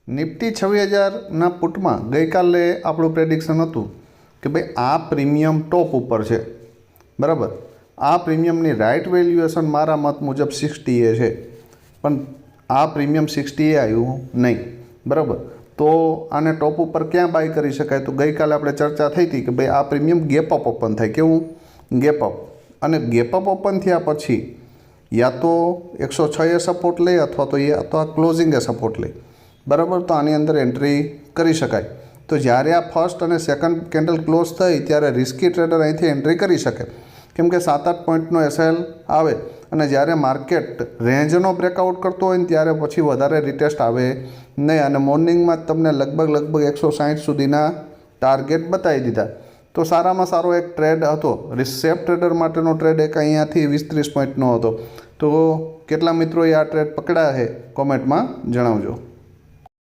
Nifty 26,000ના પુટમાં ગઈકાલે આપણું prediction હતું કે ભાઈ આ પ્રીમિયમ ટોપ ઉપર છે, બરાબર. આ પ્રીમિયમની રાઇટ વેલ્યુએશન મારા મત મુજબ 60 છે, પણ આ પ્રીમિયમ 60 આવ્યું નહીં, બરાબર. તો આને ટોપ ઉપર ક્યાં બાય કરી શકાય? તો ગઈકાલે આપણે ચર્ચા થઈ હતી કે ભાઈ આ પ્રીમિયમ ગેપ અપ ઓપન થાય. કેવું? Gap up. અને ગેપ અપ ઓપન થયા પછી યા તો 106 સપોર્ટ લે અથવા તો આ ક્લોઝિંગે સપોર્ટ લે, બરાબર. તો આની અંદર એન્ટ્રી કરી શકાય. તો જ્યારે આ ફર્સ્ટ અને સેકન્ડ કેન્ડલ ક્લોઝ થઈ ત્યારે રિસ્કી ટ્રેડર અહીંથી એન્ટ્રી કરી શકે, કેમ કે 7-8 પોઈન્ટનો એસએલ આવે અને જ્યારે માર્કેટ રેન્જનો બ્રેકઆઉટ કરતો હોય ને ત્યારે પછી વધારે રિટેસ્ટ આવે નહીં. અને મોર્નિંગમાં જ તમને લગભગ 160 સુધીના ટાર્ગેટ બતાવી દીધા. તો સારામાં સારો એક ટ્રેડ હતો, સેફ ટ્રેડર માટેનો ટ્રેડ એક અહીંયાથી 20-30 પોઈન્ટનો હતો. તો કેટલા મિત્રોએ આ ટ્રેડ પકડ્યા છે કોમેન્ટમાં જણાવજો.